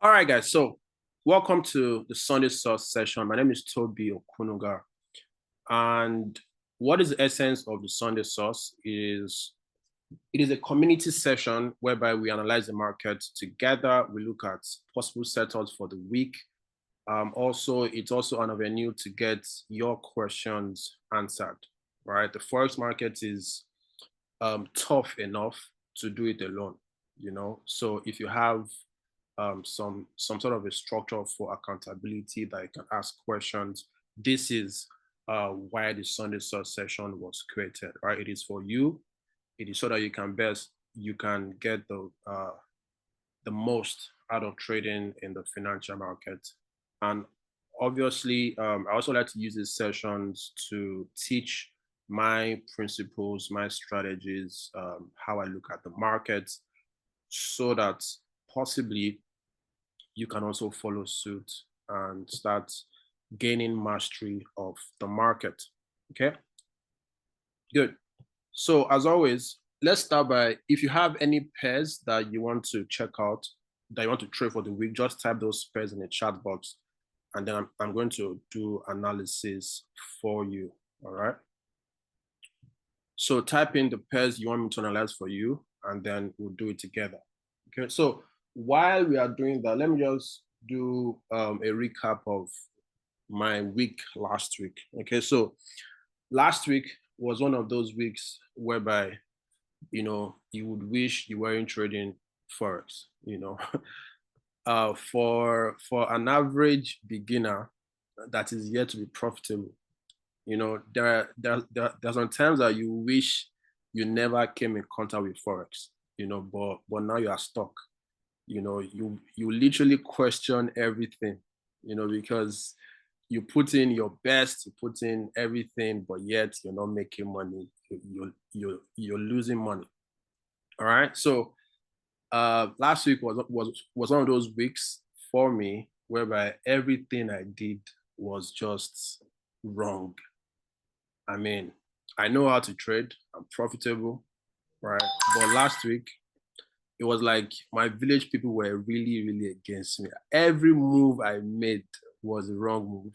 All right, guys. So, welcome to the Sunday Source session. My name is Toby Okunuga, and what is the essence of the Sunday Source is it is a community session whereby we analyze the market together. We look at possible setups for the week. It's also an avenue to get your questions answered. Right, the forex market is tough enough to do it alone. So if you have some sort of a structure for accountability that you can ask questions. This is why the Sunday Source session was created, right? It is for you. It is so that you can get the most out of trading in the financial market. And obviously, I also like to use these sessions to teach my principles, my strategies, how I look at the market, so that possibly you can also follow suit and start gaining mastery of the market. Okay, good. So as always, let's start by, if you have any pairs that you want to check out, that you want to trade for the week, just type those pairs in the chat box, and then I'm going to do analysis for you. All right. So type in the pairs you want me to analyze for you, and then we'll do it together. Okay. So while we are doing that, let me just do a recap of my week last week. Okay. So last week was one of those weeks whereby, you would wish you weren't trading forex. For an average beginner that is yet to be profitable, there are some times that you wish you never came in contact with forex, but now you are stuck. You literally question everything, because you put in your best, you put in everything, but yet you're not making money. You're losing money. All right. So last week was one of those weeks for me whereby everything I did was just wrong. I mean, I know how to trade. I'm profitable, right? But last week, it was like my village people were really, really against me. Every move I made was the wrong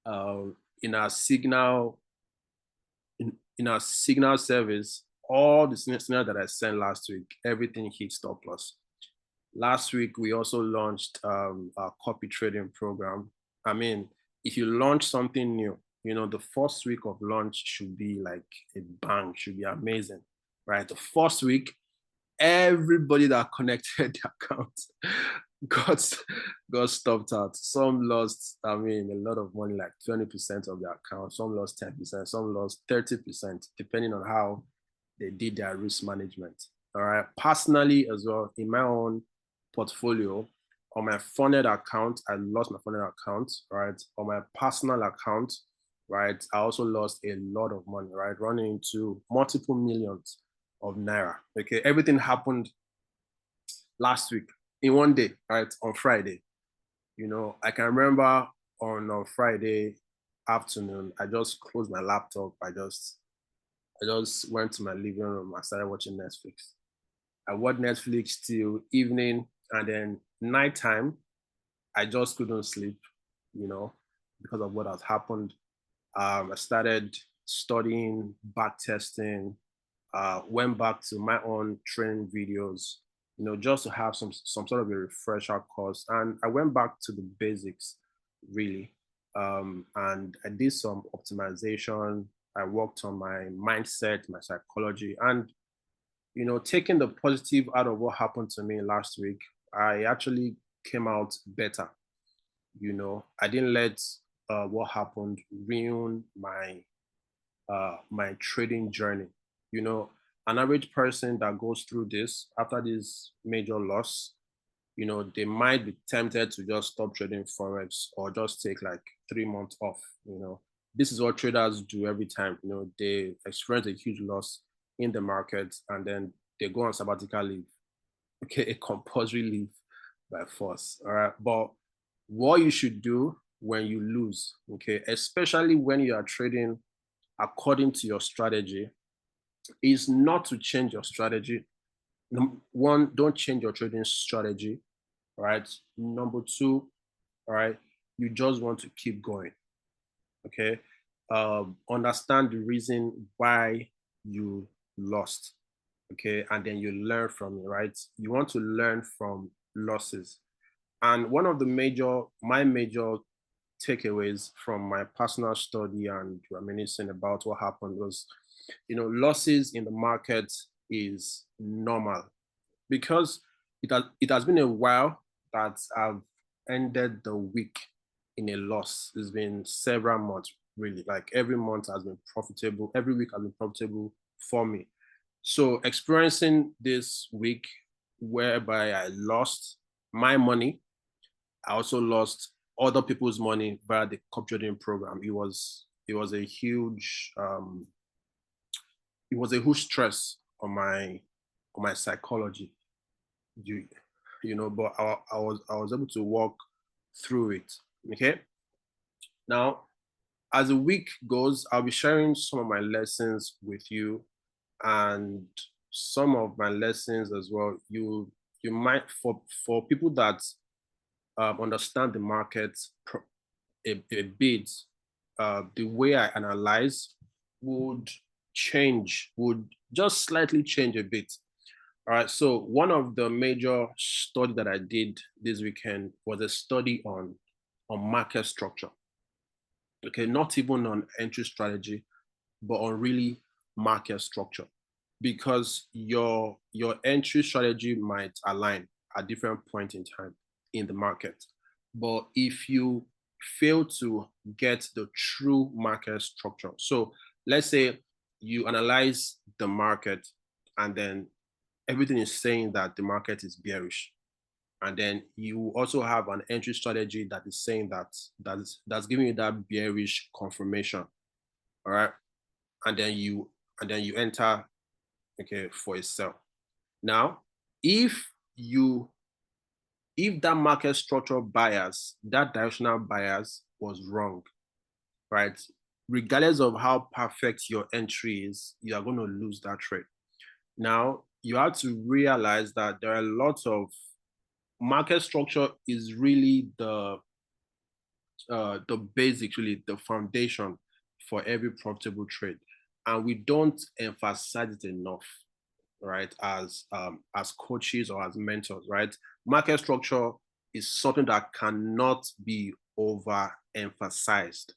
move. In our signal, in our signal service, all the signal that I sent last week, everything hit stop loss. Last week, we also launched our copy trading program. I mean, if you launch something new, the first week of launch should be like a bang, should be amazing, right? The first week, everybody that connected the account got got stopped out. Some lost, I mean, a lot of money, like 20% of their account. Some lost 10%, some lost 30%, depending on how they did their risk management. All right. Personally, as well, in my own portfolio, on my funded account, I lost my funded account, right? On my personal account, right, I also lost a lot of money, right? Running into multiple millions of naira. Okay, everything happened last week in one day, right? On Friday. I can remember on Friday afternoon, I just closed my laptop. I just went to my living room. I started watching Netflix. I watched Netflix till evening, and then nighttime, I just couldn't sleep, because of what has happened. I started studying, back testing, went back to my own training videos, just to have some sort of a refresher course. And I went back to the basics, really. And I did some optimization. I worked on my mindset, my psychology, and taking the positive out of what happened to me last week, I actually came out better. I didn't let what happened ruin my trading journey. An average person that goes through this after this major loss, they might be tempted to just stop trading forex or just take like 3 months off. This is what traders do every time. They experience a huge loss in the market, and then they go on sabbatical leave. Okay, a compulsory leave by force. All right, but what you should do when you lose, okay, especially when you are trading according to your strategy, is not to change your strategy, One, don't change your trading strategy. All right. Number two, all right, you just want to keep going. Okay. Understand the reason why you lost. Okay. And then you learn from it, right? You want to learn from losses. And one of my major takeaways from my personal study and reminiscing about what happened was, losses in the market is normal because it has been a while that I've ended the week in a loss. It's been several months, really. Like every month has been profitable, every week has been profitable for me. So experiencing this week whereby I lost my money, I also lost other people's money via the cop trading program. It was a huge stress on my psychology. You but I was able to walk through it. Okay. Now, as the week goes, I'll be sharing some of my lessons with you, and some of my lessons as well. You might, for people that understand the market a bit, the way I analyze would would just slightly change a bit. All right. So one of the major study that I did this weekend was a study on market structure. Okay, not even on entry strategy, but on really market structure, because your entry strategy might align at different point in time in the market. But if you fail to get the true market structure, so let's say you analyze the market and then everything is saying that the market is bearish, and then you also have an entry strategy that is saying that's giving you that bearish confirmation. All right. And then you enter, okay, for a sell. Now, if you if that market structure bias, that directional bias was wrong, right? Regardless of how perfect your entry is, you are going to lose that trade. Now, you have to realize that there are lots of market structure is really the basic, really the foundation for every profitable trade, and we don't emphasize it enough, right? As coaches or as mentors, right? Market structure is something that cannot be overemphasized.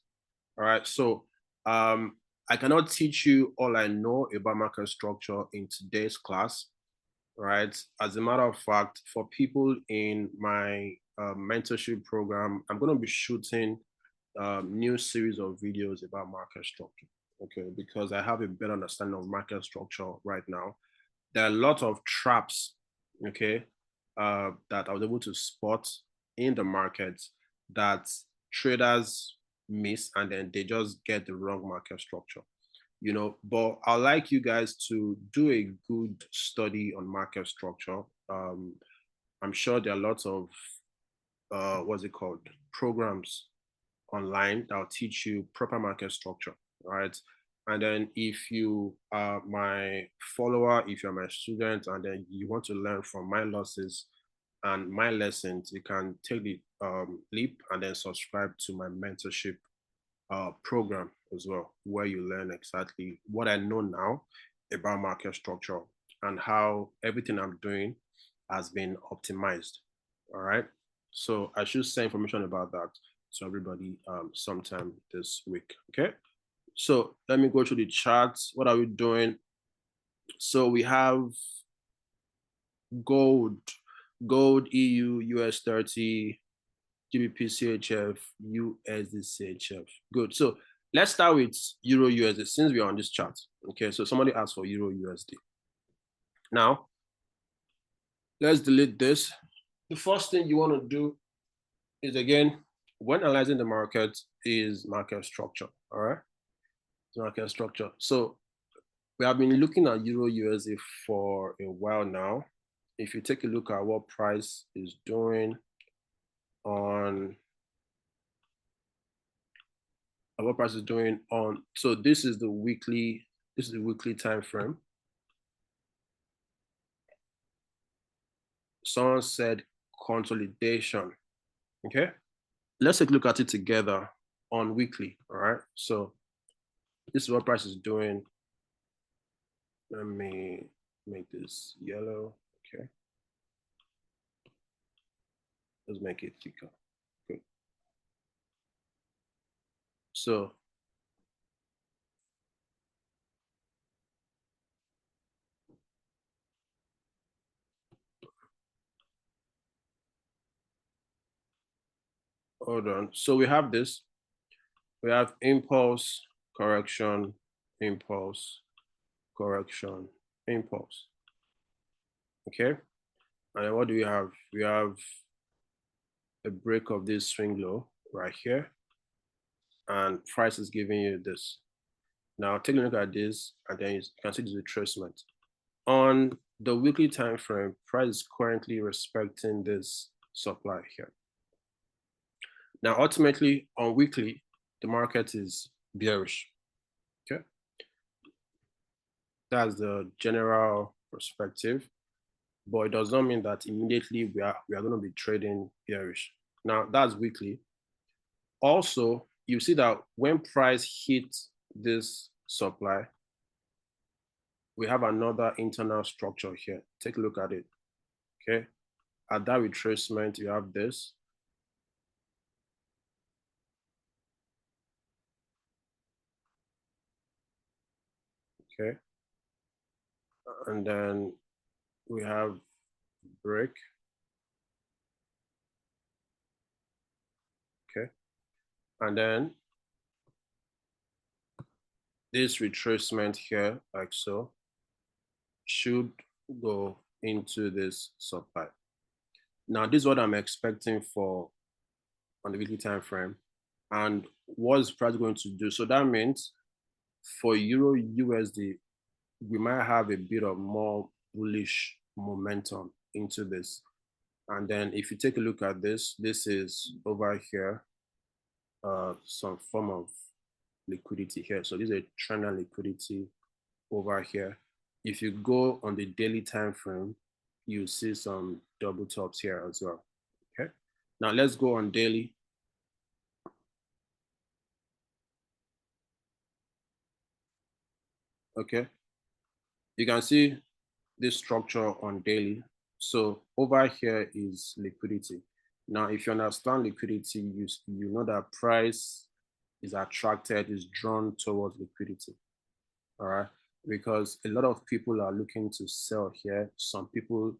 All right. So I cannot teach you all I know about market structure in today's class, right? As a matter of fact, for people in my mentorship program, I'm going to be shooting new series of videos about market structure. Okay, because I have a better understanding of market structure right now. There are a lot of traps, okay, that I was able to spot in the market that traders miss, and then they just get the wrong market structure. But I'd like you guys to do a good study on market structure. I'm sure there are lots of what's it called, programs online that'll teach you proper market structure, right? And then if you are my follower, if you're my student, and then you want to learn from my losses and my lessons, you can take the leap and then subscribe to my mentorship program as well, where you learn exactly what I know now about market structure and how everything I'm doing has been optimized. All right. So I should say information about that to everybody sometime this week. Okay. So let me go to the charts. What are we doing? So we have gold, EU, US 30, GBP CHF, USD CHF. Good. So let's start with Euro USD since we are on this chart. Okay. So somebody asked for Euro USD. Now, let's delete this. The first thing you want to do is, again, when analyzing the market, is market structure. All right. Market structure. So we have been looking at Euro USD for a while now. If you take a look at what price is doing on so this is the weekly time frame. someone said consolidation. Okay, let's take a look at it together on weekly. All right, so this is what price is doing. Let me make this yellow. Okay, let's make it thicker. Good. So hold on. So we have this. We have impulse, correction, impulse, correction, impulse. Okay. And then what do we have? We have a break of this swing low right here. And price is giving you this. Now take a look at this, and then you can see the retracement. On the weekly time frame, price is currently respecting this supply here. Now, ultimately, on weekly, the market is bearish. Okay, that's the general perspective, but it does not mean that immediately we are going to be trading bearish. Now, that's weekly. Also, you see that when price hits this supply, we have another internal structure here. Take a look at it. Okay, at that retracement, you have this. Okay, and then we have break. Okay, and then this retracement here, like so, should go into this supply. Now, this is what I'm expecting for on the weekly time frame. And what is price going to do? So that means for Euro USD, we might have a bit of more bullish momentum into this. And then if you take a look at this, this is over here, some form of liquidity here. So this is a trend line liquidity over here. If you go on the daily time frame, you see some double tops here as well. Okay, now let's go on daily. Okay, you can see this structure on daily. So over here is liquidity. Now, if you understand liquidity, you know that price is attracted, is drawn towards liquidity. All right, because a lot of people are looking to sell here. Some people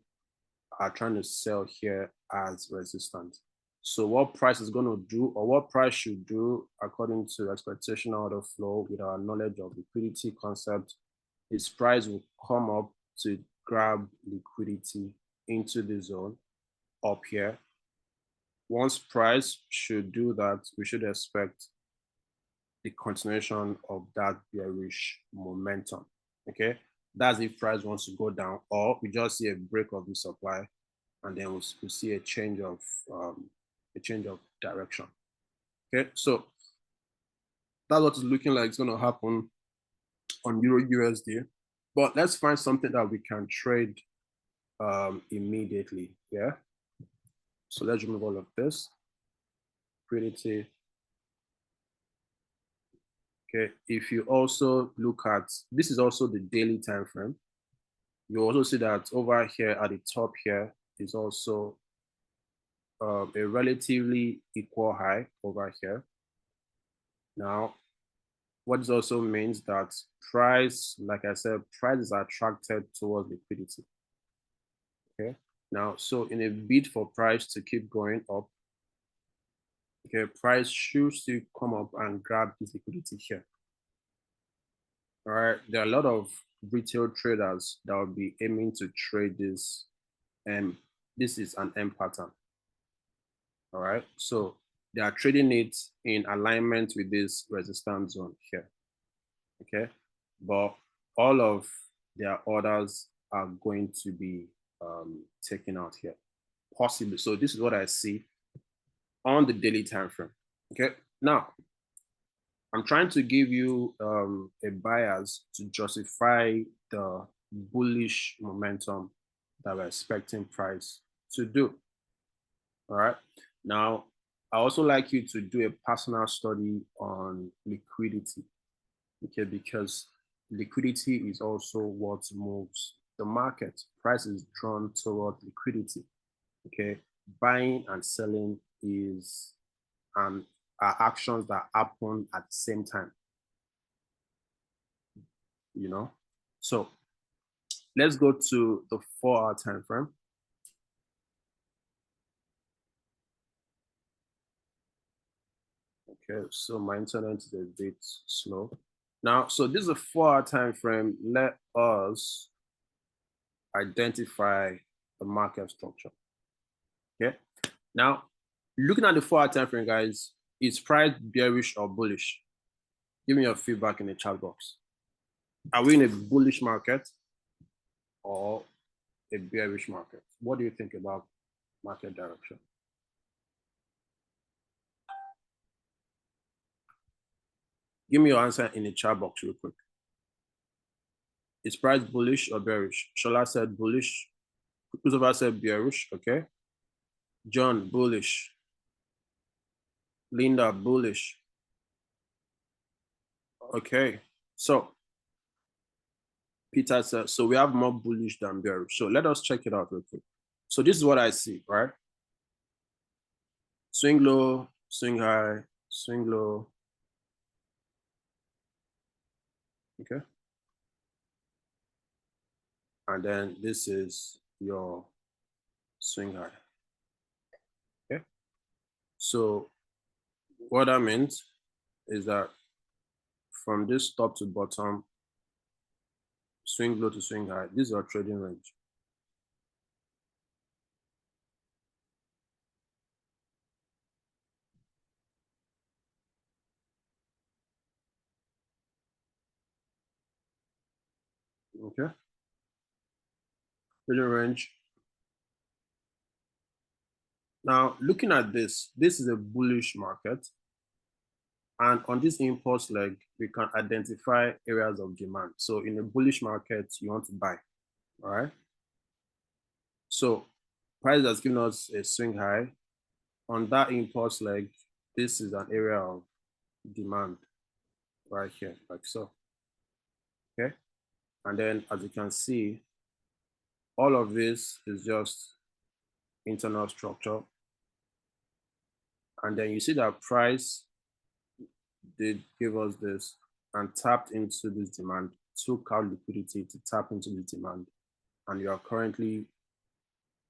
are trying to sell here as resistance. So what price is going to do, or what price should do according to expectation order flow with our knowledge of liquidity concept, is price will come up to grab liquidity into the zone up here. Once price should do that, we should expect the continuation of that bearish momentum. Okay, that's if price wants to go down, or we just see a break of the supply, and then we'll see a change of direction. Okay, so that's what it's looking like it's going to happen on Euro USD. But let's find something that we can trade immediately. Yeah. So let's remove all of this. Liquidity. Okay. If you also look at, this is also the daily time frame. You also see that over here at the top here is also a relatively equal high over here. Now, what this also means that price, like I said, price is attracted towards liquidity. Okay. Now, so in a bid for price to keep going up, okay, price should still come up and grab this liquidity here. All right. There are a lot of retail traders that will be aiming to trade this, and this is an M pattern. All right. So they are trading it in alignment with this resistance zone here. Okay. But all of their orders are going to be taken out here, possibly. So this is what I see on the daily time frame. Okay. Now, I'm trying to give you a bias to justify the bullish momentum that we're expecting price to do. All right. Now, I also like you to do a personal study on liquidity, okay, because liquidity is also what moves the market. Price is drawn toward liquidity, okay. Buying and selling are actions that happen at the same time, you know. So let's go to the 4-hour time frame. Okay, so my internet is a bit slow. Now, so this is a 4-hour time frame. Let us identify the market structure. Okay. Now, looking at the 4-hour time frame, guys, is price bearish or bullish? Give me your feedback in the chat box. Are we in a bullish market or a bearish market? What do you think about market direction? Give me your answer in the chat box real quick. Is price bullish or bearish? Shola said bullish. Christopher said bearish. Okay. John, bullish. Linda, bullish. Okay. So Peter said, so we have more bullish than bearish. So let us check it out real quick. So this is what I see, right? Swing low, swing high, swing low. Okay. And then this is your swing high. Okay. So what that means is that from this top to bottom, swing low to swing high, this is our trading range. Okay. Trading range. Now, looking at this is a bullish market. And on this impulse leg, we can identify areas of demand. So in a bullish market, you want to buy, all right? So price has given us a swing high. On that impulse leg, this is an area of demand right here, like so, okay? And then as you can see, all of this is just internal structure. And then you see that price did give us this and tapped into this demand, took out liquidity to tap into the demand. And you are currently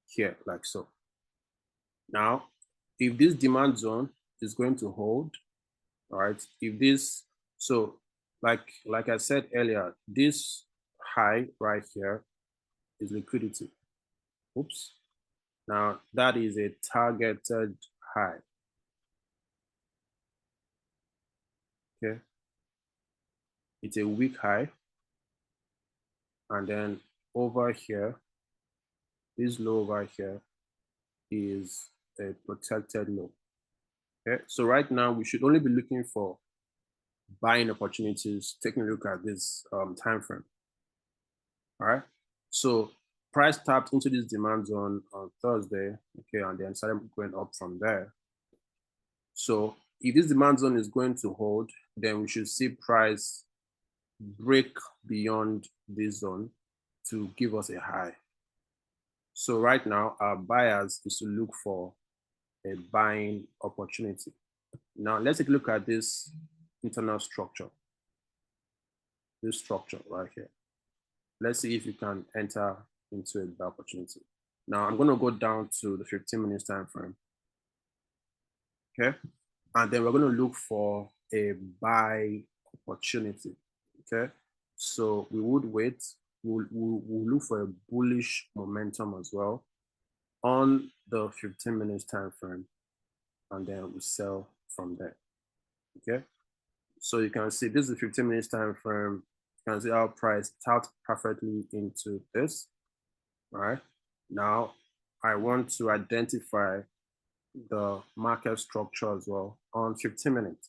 here, like so. Now, if this demand zone is going to hold, all right, if this, so like I said earlier, this high right here is liquidity. Oops. Now, that is a targeted high. Okay. It's a weak high. And then over here, this low over here is a protected low. Okay. So right now, we should only be looking for buying opportunities, taking a look at this time frame. All right. So price tapped into this demand zone on Thursday, okay, and then started going up from there. So if this demand zone is going to hold, then we should see price break beyond this zone to give us a high. So right now, our buyers is to look for a buying opportunity. Now let's take a look at this internal structure. This structure right here. Let's see if you can enter into a buy opportunity. Now I'm going to go down to the 15 minutes time frame. Okay. And then we're going to look for a buy opportunity. Okay. So we would wait. We'll look for a bullish momentum as well on the 15 minutes time frame. And then we sell from there. Okay. So you can see this is the 15 minutes time frame. You can see our price tapped perfectly into this. All right. Now I want to identify the market structure as well on 15 minutes.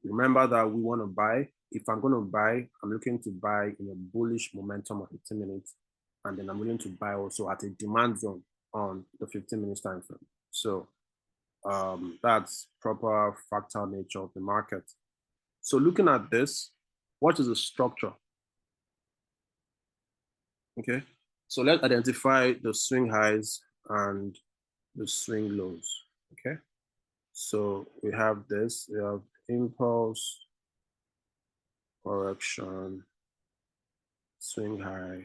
Remember that we want to buy. If I'm going to buy, I'm looking to buy in a bullish momentum of 15 minutes. And then I'm willing to buy also at a demand zone on the 15 minutes time frame. So that's proper fractal nature of the market. So looking at this, what is the structure? Okay, so let's identify the swing highs and the swing lows. Okay, so we have this, we have impulse, correction, swing high,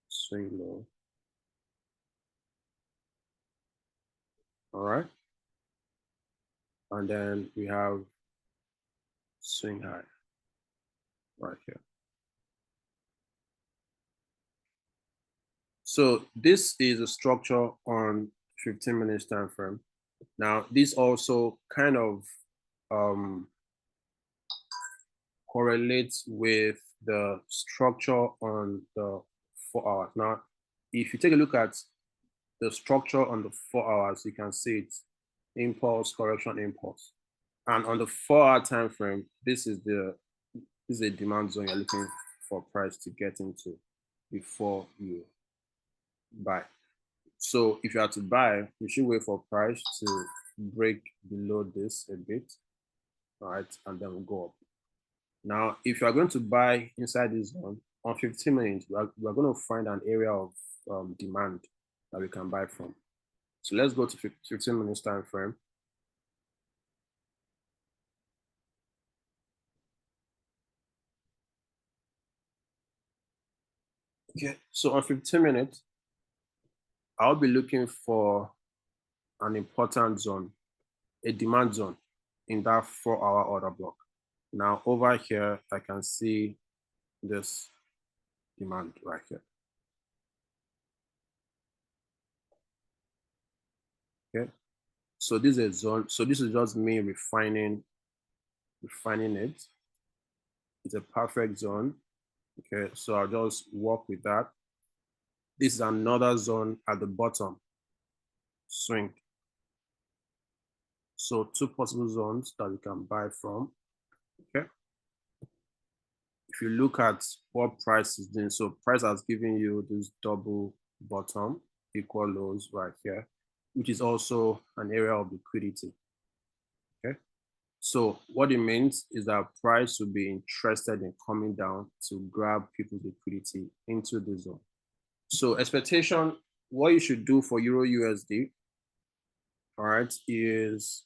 swing low. All right, and then we have swing high right here. So this is a structure on 15 minutes time frame. Now, this also kind of correlates with the structure on the 4 hours. Now, if you take a look at the structure on the 4 hours, you can see it's impulse, correction, impulse. And on the 4-hour time frame, this is a demand zone you're looking for price to get into before you buy. So if you are to buy, you should wait for price to break below this a bit, all right, and then we'll go up. Now, if you are going to buy inside this zone, on 15 minutes, we're going to find an area of demand that we can buy from. So let's go to 15 minutes time frame. Okay, so on 15 minutes, I'll be looking for an important zone, a demand zone in that 4-hour order block. Now over here, I can see this demand right here. Okay, so this is a zone. So this is just me refining it. It's a perfect zone. Okay, so I'll just work with that. This is another zone at the bottom, swing. So two possible zones that we can buy from. Okay. If you look at what price is doing, so price has given you this double bottom, equal lows right here, which is also an area of liquidity. Okay. So what it means is that price will be interested in coming down to grab people's liquidity into the zone. So expectation, what you should do for Euro USD, all right, is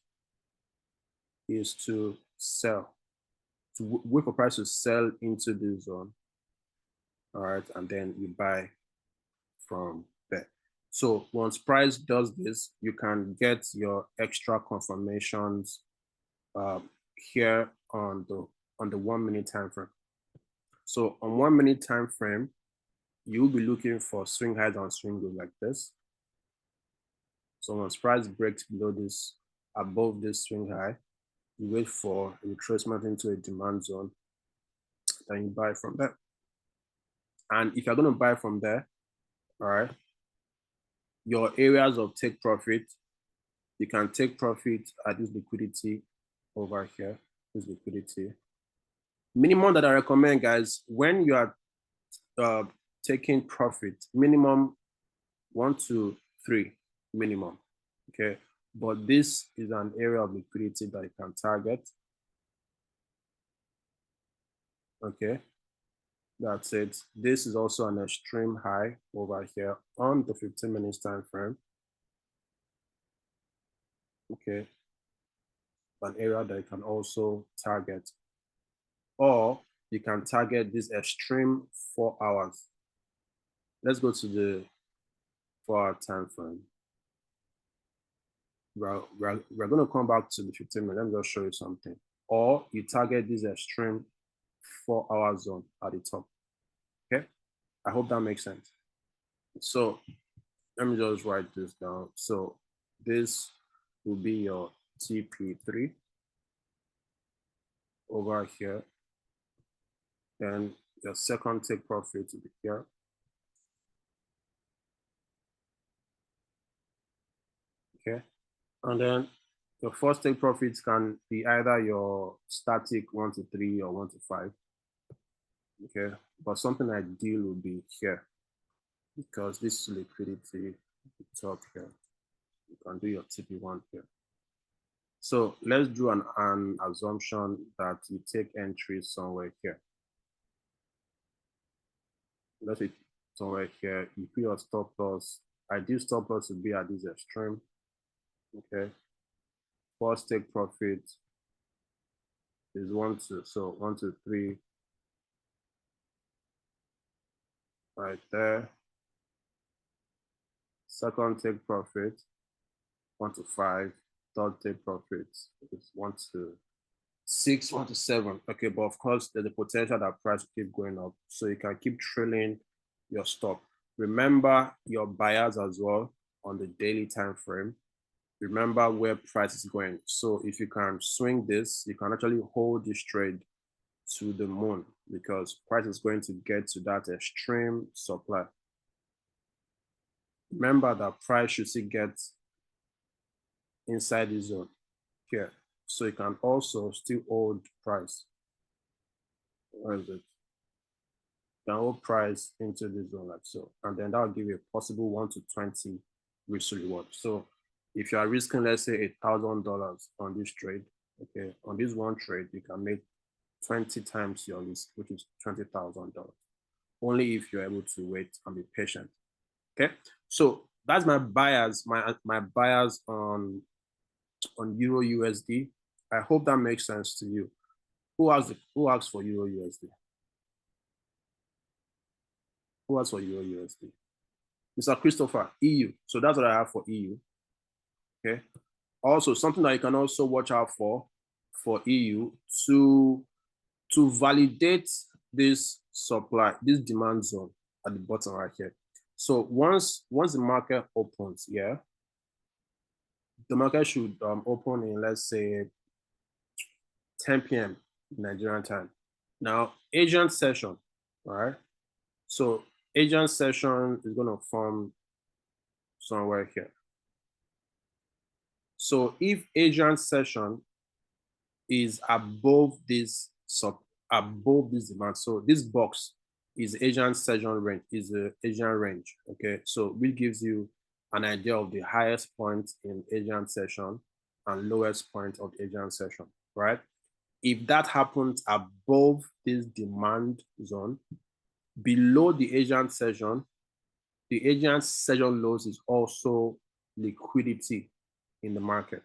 to sell, to wait for price to sell into the zone, all right, and then you buy from there. So once price does this, you can get your extra confirmations here on the 1 minute time frame. So on 1 minute time frame, you will be looking for swing highs and swing lows like this. So once price breaks below this, above this swing high, you wait for a retracement into a demand zone, then you buy from there. And if you're going to buy from there, all right, your areas of take profit, you can take profit at this liquidity over here, this liquidity. Minimum that I recommend, guys, when you are taking profit, minimum 1 to 3 minimum, okay? But this is an area of liquidity that you can target, okay? That's it. This is also an extreme high over here on the 15 minutes time frame, okay? An area that you can also target, or you can target this extreme 4 hours. Let's go to the 4-hour time frame. We're going to come back to the 15 minutes. Let me just show you something. Or you target this extreme 4-hour zone at the top. Okay, I hope that makes sense. So let me just write this down. So this will be your TP3 over here. Then your second take profit will be here. Okay, and then your first take profits can be either your static 1 to 3 or 1 to 5. Okay, but something ideal would be here. because this liquidity top here. You can do your TP1 here. So let's do an assumption that you take entry somewhere here. Let's say somewhere here, you put your stop loss. Ideal stop loss would be at this extreme. Okay. First take profit is 1, 2. So 1, 2, 3. Right there. Second take profit, 1 to 5. Third take profit is 1 to 6, 1 to 7. Okay, but of course, there's a potential that price will keep going up. So you can keep trailing your stop. Remember your buyers as well on the daily time frame. Remember where price is going. So if you can swing this, you can actually hold this trade to the moon because price is going to get to that extreme supply. Remember that price should still get inside the zone here. So you can also still hold price. Where is it? You can hold price into the zone like so. And then that will give you a possible 1 to 20 risk reward. So if you are risking, let's say $1,000 on this trade, okay, on this one trade, you can make 20 times your risk, which is $20,000. Only if you're able to wait and be patient. Okay, so that's my buyers, my buyers on Euro USD. I hope that makes sense to you. Who asked for Euro USD? Who asked for Euro USD? Mr. Christopher, EU. So that's what I have for EU. Okay. Also, something that you can also watch out for EU to validate this supply, this demand zone at the bottom right here. So once the market opens, yeah, the market should open in, let's say, 10 p.m. Nigerian time. Now, Asian session, all right? So Asian session is going to form somewhere here. So if Asian session is above this demand, so this box is Asian session range, is the Asian range, okay? So which gives you an idea of the highest point in Asian session and lowest point of Asian session, right? If that happens above this demand zone, below the Asian session lows is also liquidity in the market.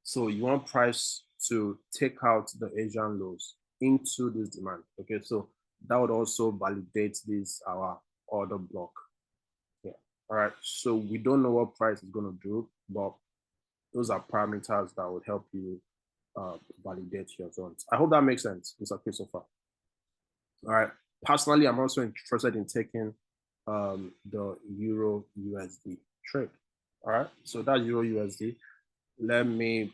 So you want price to take out the Asian lows into this demand. Okay, so that would also validate this our order block. Yeah. All right. So we don't know what price is going to do, but those are parameters that would help you validate your zones. I hope that makes sense, Mr. Christopher. All right. Personally, I'm also interested in taking the Euro USD trade. All right. So that's Euro USD. Let me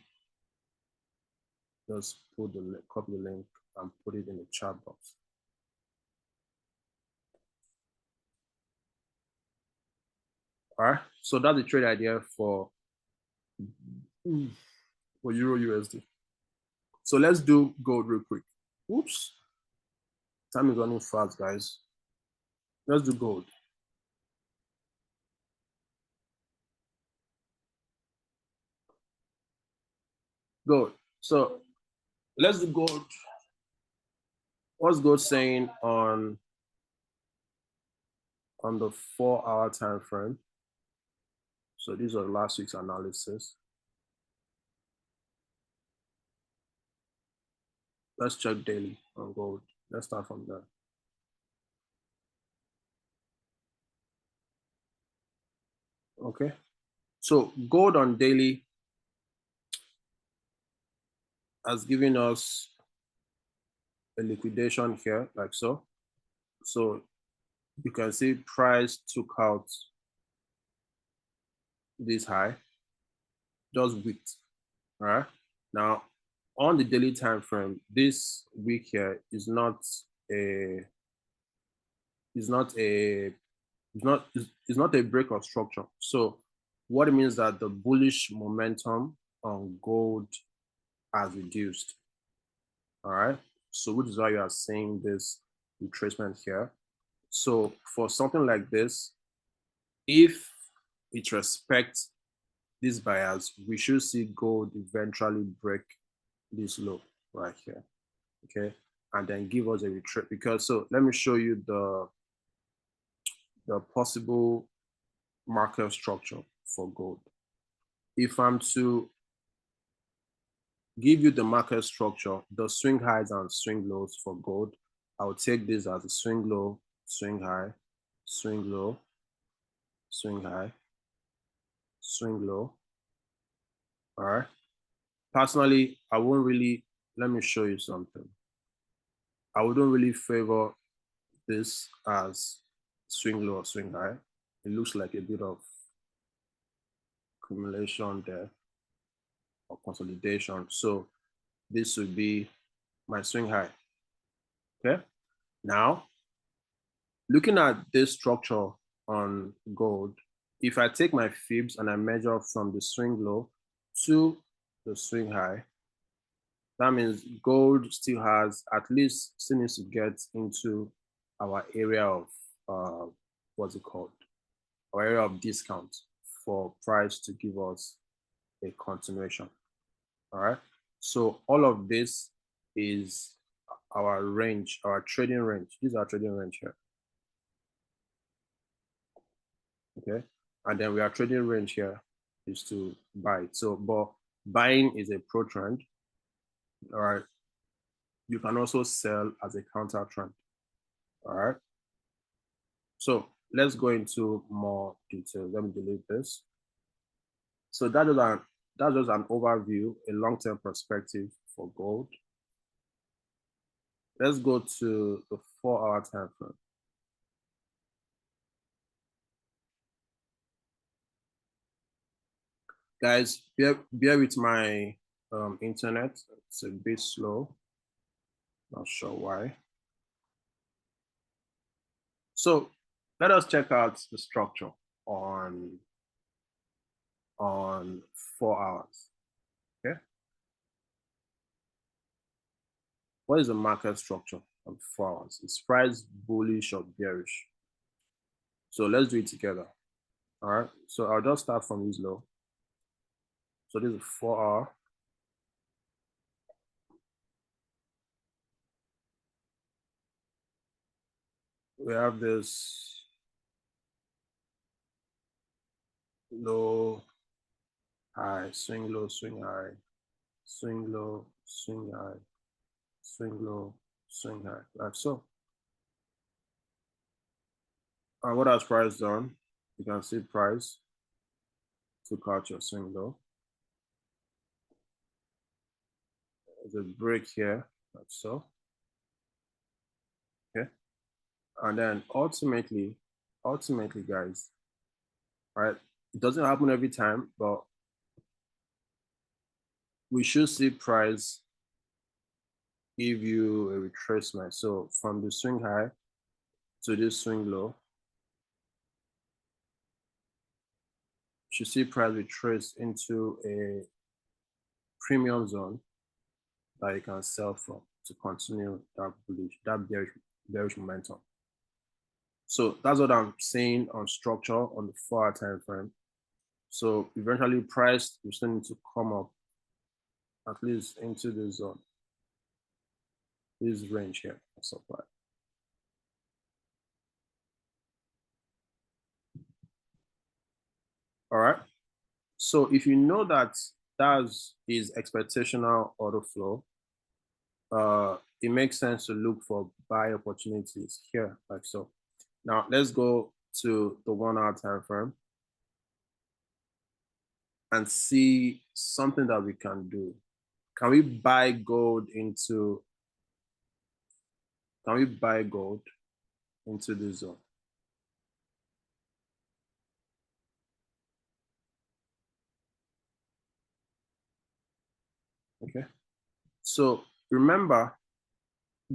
just copy the link and put it in the chat box. All right. So that's the trade idea for Euro USD. So let's do gold real quick. Oops. Time is running fast, guys. Let's do gold. Gold. So let's do gold. What's gold saying on the 4-hour time frame? So these are last week's analysis. Let's check daily on gold. Let's start from there. Okay. So gold on daily has given us a liquidation here, like so. So you can see price took out this high, just wicked. All right. Now on the daily time frame, this week here is not a break of structure. So what it means that the bullish momentum on gold has reduced. All right. So which is why you are seeing this retracement here. So for something like this, if it respects these buyers, we should see gold eventually break this low right here, okay, and then give us a retreat. Because so let me show you the possible market structure for gold. If I'm to give you the market structure, the swing highs and swing lows for gold, I will take this as a swing low, swing high, swing low, swing high, swing low. All right. Personally, I won't really, let me show you something. I wouldn't really favor this as swing low or swing high. It looks like a bit of accumulation there or consolidation. So this would be my swing high. Okay. Now, looking at this structure on gold, if I take my fibs and I measure from the swing low to the swing high, that means gold still needs to get into our area of what's it called? Our area of discount for price to give us a continuation. All right. So all of this is our range, our trading range. This is our trading range here. Okay. And then we are trading range here is to buy. So, but buying is a pro trend. All right. You can also sell as a counter trend. All right. So let's go into more detail. Let me delete this. So that's just an overview, a long-term perspective for gold. Let's go to the 4-hour time frame. Guys, bear with my internet. It's a bit slow. Not sure why. So let us check out the structure on 4 hours. Okay. What is the market structure on 4 hours? It's price bullish or bearish. So let's do it together. All right. So I'll just start from this low. So this is 4-hour. We have this low, high, swing low, swing high, swing low, swing high, swing low, swing high, like so. And what has price done? You can see price took out your swing low. There's a break here, like so. Okay. And then ultimately, guys, right? It doesn't happen every time, but we should see price give you a retracement. So from the swing high to this swing low, you should see price retrace into a premium zone that you can sell from to continue that bullish, that bearish momentum. So that's what I'm saying on structure on the 4-hour time frame. So eventually price is still need to come up at least into the zone, this range here of supply. All right. So if you know that that is expectational order flow, it makes sense to look for buy opportunities here, like so. Now let's go to the 1-hour time frame and see something that we can do. Can we buy gold into this zone? Okay. So remember,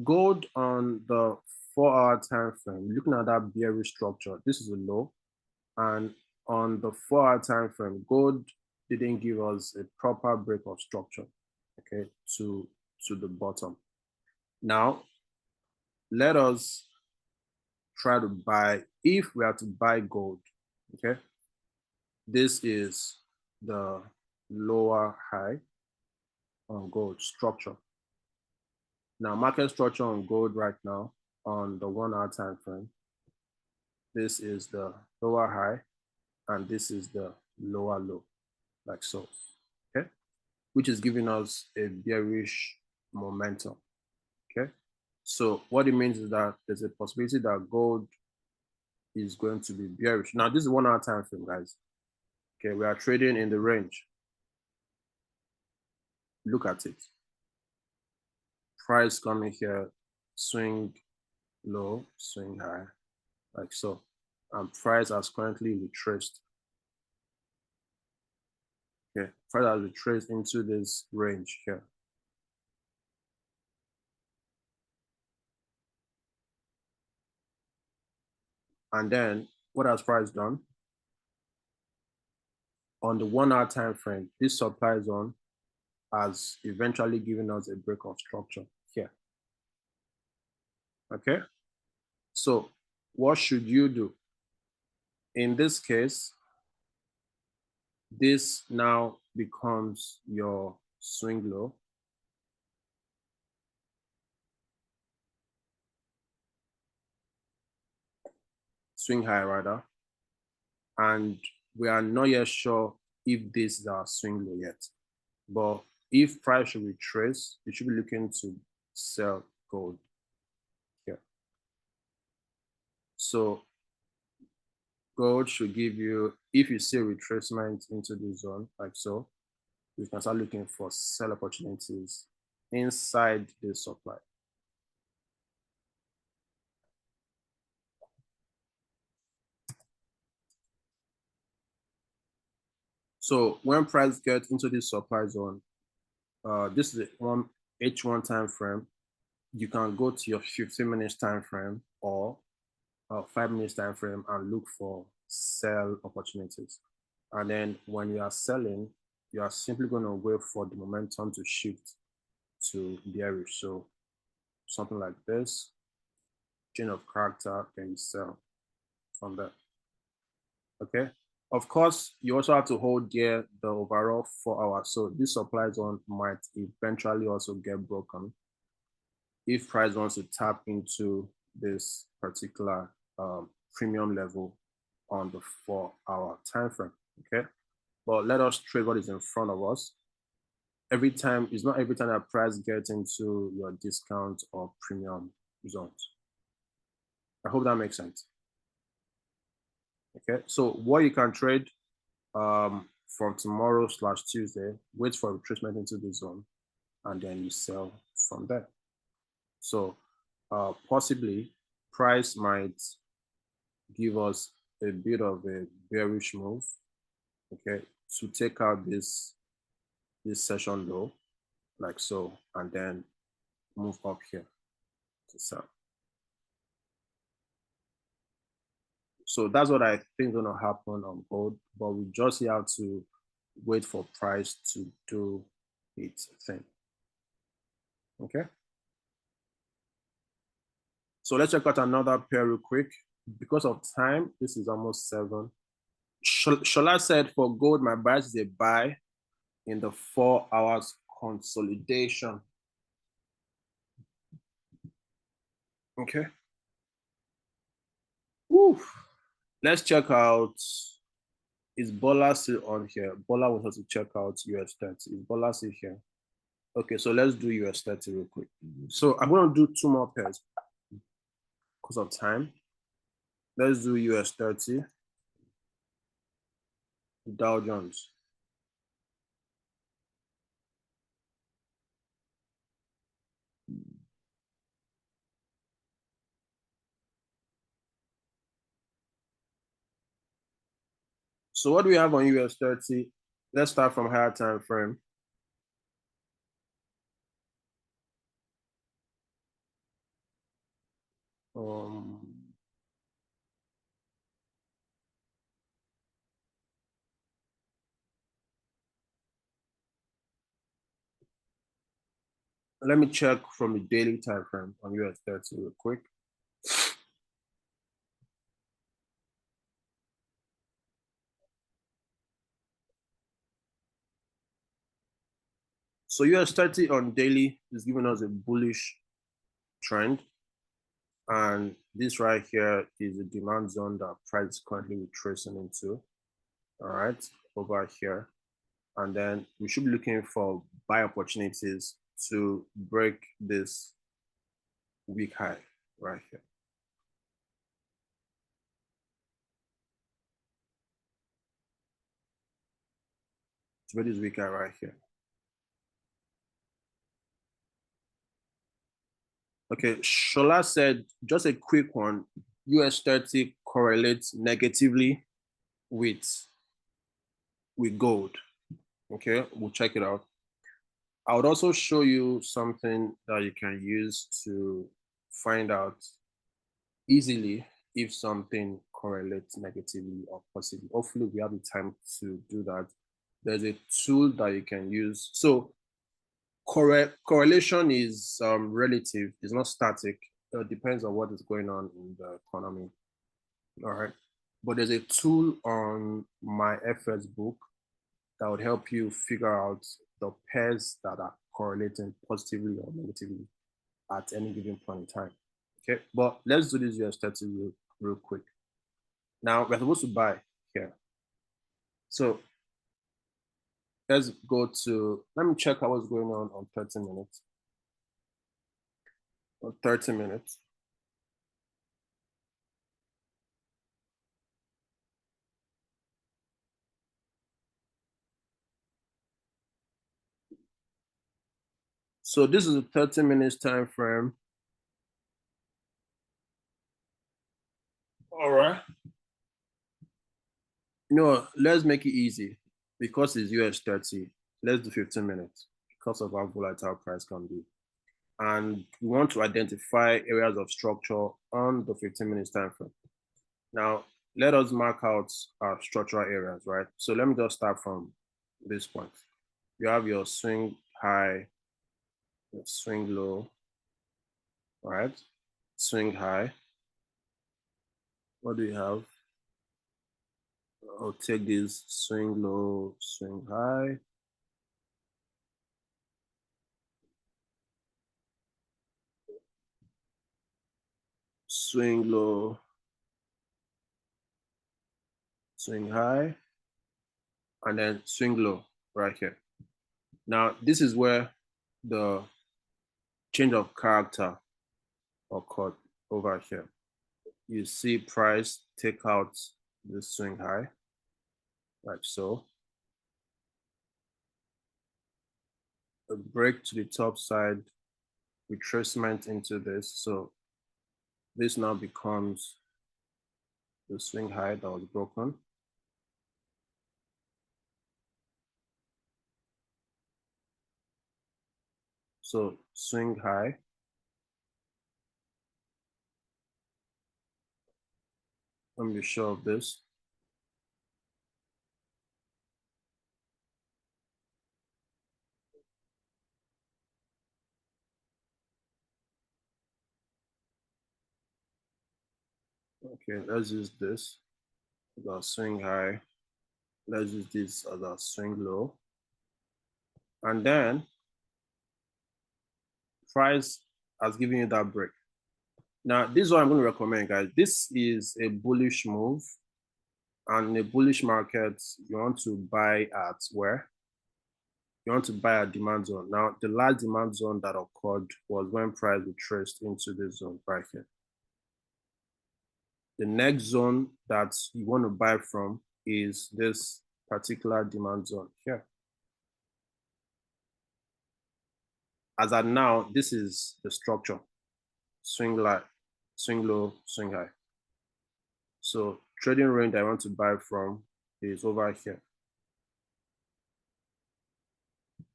gold on the 4-hour time frame, looking at that bearish structure, this is a low. And on the 4-hour time frame, gold didn't give us a proper break of structure, okay, to the bottom. Now, let us try to buy, if we are to buy gold, Okay. This is the lower high on gold structure. Now, market structure on gold right now on the 1 hour time frame. This is the lower high, and this is the lower low, like so. Okay, which is giving us a bearish momentum. Okay, so what it means is that there's a possibility that gold is going to be bearish. Now, this is 1 hour time frame, guys. Okay, we are trading in the range. Look at it. Price coming here, swing low, swing high, like so. And price has currently retraced. Okay, price has retraced into this range here. And then what has price done? On the 1 hour time frame, this supply zone has eventually given us a break of structure here. Okay, so what should you do? In this case, this now becomes your swing low. Swing high rather. And we are not yet sure if this is our swing low yet. But if price should retrace, you should be looking to sell gold here. So gold should give you, if you see a retracement into the zone like so, you can start looking for sell opportunities inside the supply. So when price gets into this supply zone, this is one H1 time frame. You can go to your 15 minutes time frame or 5 minutes time frame and look for sell opportunities. And then when you are selling, you are simply going to wait for the momentum to shift to bearish. So something like this, chain of character, then you sell from there. Okay. Of course, you also have to hold there the overall 4 hours. So this supply zone might eventually also get broken if price wants to tap into this particular premium level on the 4 hour time frame. Okay. But let us trade what is in front of us. Every time, it's not every time that price gets into your discount or premium zones. I hope that makes sense. Okay, so what you can trade from tomorrow/Tuesday, wait for retracement into the zone, and then you sell from there. So possibly price might give us a bit of a bearish move, okay, to take out this session low, like so, and then move up here to sell. So that's what I think is going to happen on gold, but we just have to wait for price to do its thing. Okay. So let's check out another pair real quick. Because of time, this is almost 7. Shola said for gold, my bias is a buy in the 4 hours consolidation. Okay. Woo. Let's check out, is Bola still on here? Bola wants us to check out US 30. Is Bola still here? Okay, so let's do US 30 real quick. So I'm going to do 2 more pairs because of time. Let's do US 30, Dow Jones. So what do we have on US 30? Let's start from higher time frame. Let me check from the daily time frame on US 30 real quick. So US 30 on daily is giving us a bullish trend. And this right here is a demand zone that price is currently retracing into. All right, over here. And then we should be looking for buy opportunities to break this weak high right here. To break this weak high right here. Okay, Shola said, just a quick one, US 30 correlates negatively with gold. Okay, we'll check it out. I would also show you something that you can use to find out easily if something correlates negatively or positively. Hopefully we have the time to do that. There's a tool that you can use. So correlation is relative, it's not static. It depends on what is going on in the economy. All right. But there's a tool on my FS book that would help you figure out the pairs that are correlating positively or negatively at any given point in time. Okay, but let's do this US 30 real quick. Now we're supposed to buy here. So let's go to, let me check out what's going on 30 minutes. On 30 minutes. So this is a 30 minutes time frame. All right. Let's make it easy because it's US 30. Let's do 15 minutes because of how volatile price can be. And we want to identify areas of structure on the 15 minutes time frame. Now, let us mark out our structural areas, right? So let me just start from this point. You have your swing high, your swing low, all right? Swing high. What do you have? I'll take this swing low, swing high. Swing low, swing high, and then swing low right here. Now, this is where the change of character occurred over here. You see price take out the swing high, like so. A break to the top side, retracement into this. So this now becomes the swing high that was broken. So swing high. Let me be sure of this. Okay, let's use this as our swing high. Let's use this as our swing low. And then price has given you that break. Now, this is what I'm going to recommend, guys. This is a bullish move. And in a bullish market, you want to buy at where? You want to buy at demand zone. Now, the last demand zone that occurred was when price retraced into this zone right here. The next zone that you want to buy from is this particular demand zone here. As at now, this is the structure. Swing high, swing low, swing high. So trading range I want to buy from is over here.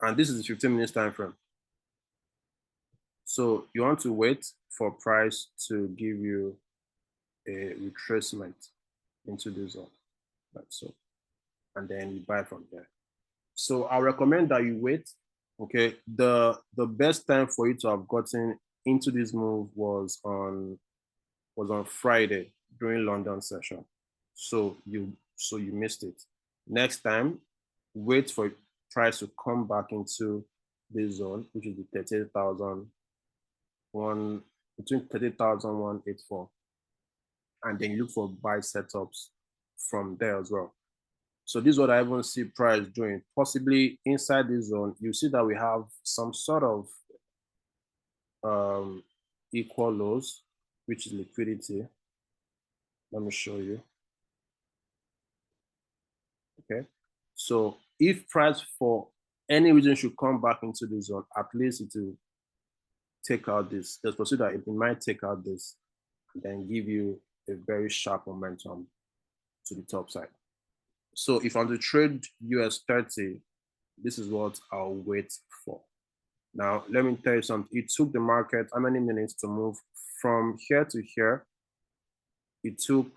And this is the 15 minutes time frame. So you want to wait for price to give you a retracement into the zone, like so. And then you buy from there. So I recommend that you wait. Okay, the best time for you to have gotten into this move was on Friday during London session. So you missed it. Next time, wait for price to come back into this zone, which is the 38,000 one, between 30,184, and then you look for buy setups from there as well. So this is what I even see price doing. Possibly inside this zone, you see that we have some sort of equal lows, which is liquidity. Let me show you. Okay. So if price for any reason should come back into the zone, at least it will take out this. There's possibility that it might take out this and then give you a very sharp momentum to the top side. So if I'm to trade US 30, this is what I'll wait for. Now, let me tell you something. It took the market how many minutes to move from here to here? It took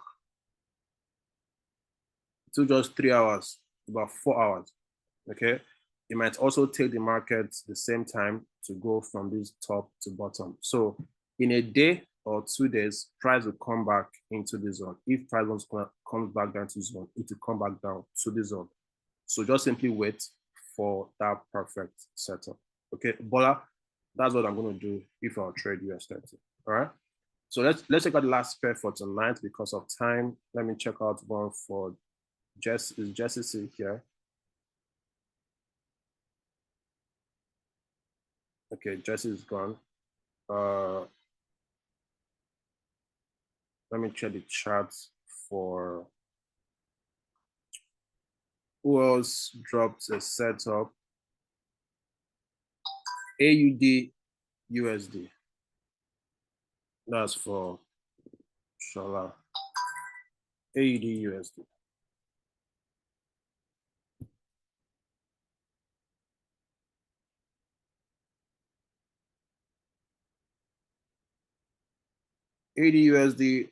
just 3 hours, about 4 hours. Okay. It might also take the market the same time to go from this top to bottom. So in a day or 2 days, price will come back into the zone. If price wants to come back down to zone, it will come back down to the zone. So just simply wait for that perfect setup. Okay, Bola, that's what I'm going to do if I'll trade US 30. All right. So let's check out the last pair for tonight because of time. Let me check out one for Jess. Is Jessie here? Okay, Jesse is gone. Let me check the charts for who else dropped a setup. AUD USD. That's for Shola. AUD USD. AUD USD.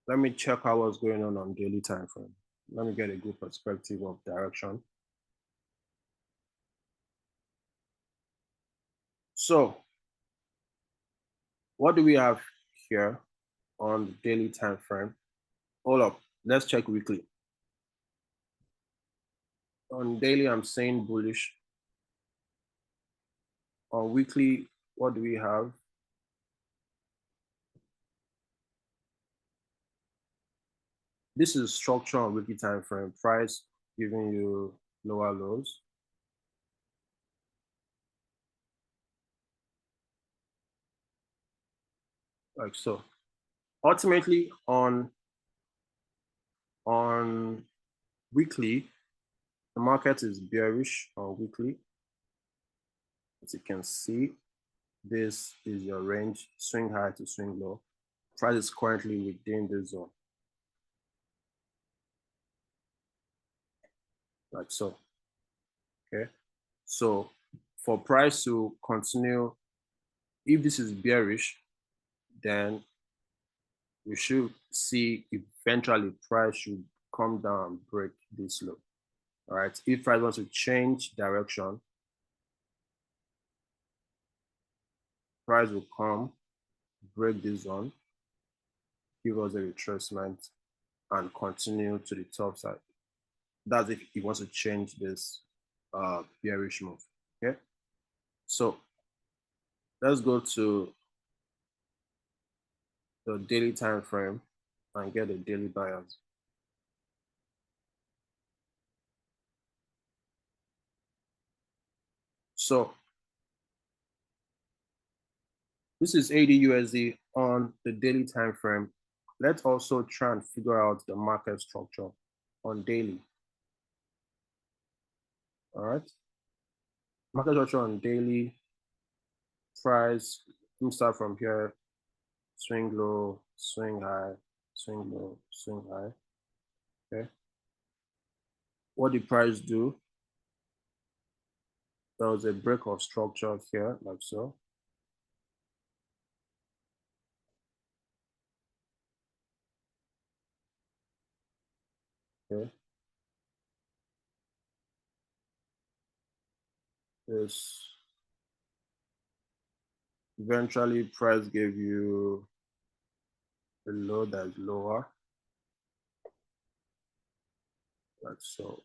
Let me check out what's going on daily time frame. Let me get a good perspective of direction. So, what do we have here on the daily time frame? Hold up, let's check weekly. On daily, I'm saying bullish. On weekly, what do we have? This is structure on weekly time frame. Price giving you lower lows. Like so. Ultimately, on weekly, the market is bearish on weekly. As you can see, this is your range, swing high to swing low. Price is currently within this zone. Like so. Okay. So for price to continue, if this is bearish, then we should see eventually price should come down and break this low. All right. If price wants to change direction, price will come, break this zone, give us a retracement, and continue to the top side. That's if he wants to change this bearish move. Okay. So let's go to the daily time frame and get the daily buyers. So this is AUD USD on the daily time frame. Let's also try and figure out the market structure on daily. All right. Market structure on daily. Price. Let me start from here. Swing low, swing high, swing low, swing high. Okay. What did price do? There was a break of structure here, like so. Okay. This eventually price gave you a low that's lower, like so.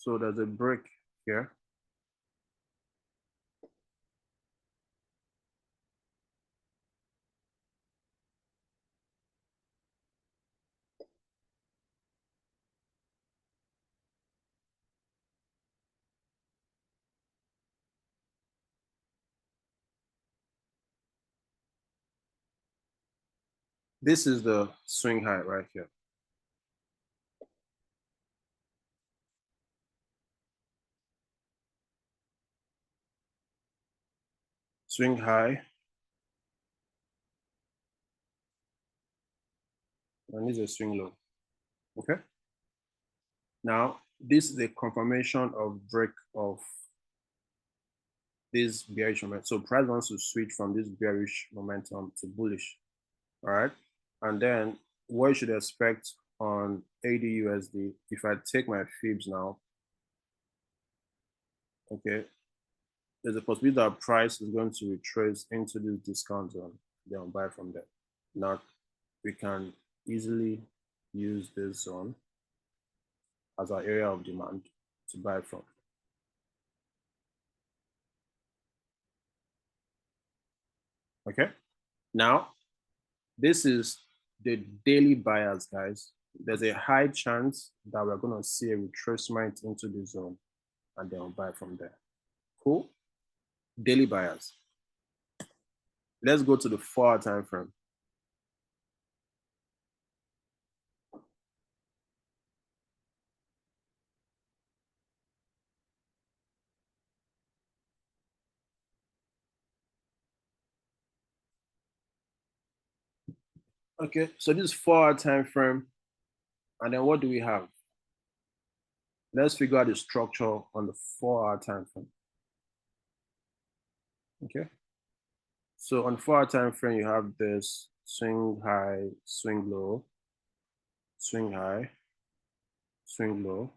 So there's a break here. This is the swing high right here. Swing high. And this is a swing low. Okay. Now, this is a confirmation of break of this bearish momentum. So price wants to switch from this bearish momentum to bullish. All right. And then what you should expect on AUDUSD, if I take my fibs now, okay, there's a possibility that price is going to retrace into this discount zone, then buy from there. Now, we can easily use this zone as our area of demand to buy from. Okay. Now, this is the daily buyers, guys. There's a high chance that we're going to see a retracement into the zone and then buy from there. Cool. Daily buyers. Let's go to the 4-hour time frame. Okay, so this 4-hour time frame, and then what do we have? Let's figure out the structure on the 4-hour time frame. Okay, so on 4-hour time frame, you have this swing high, swing low, swing high, swing low,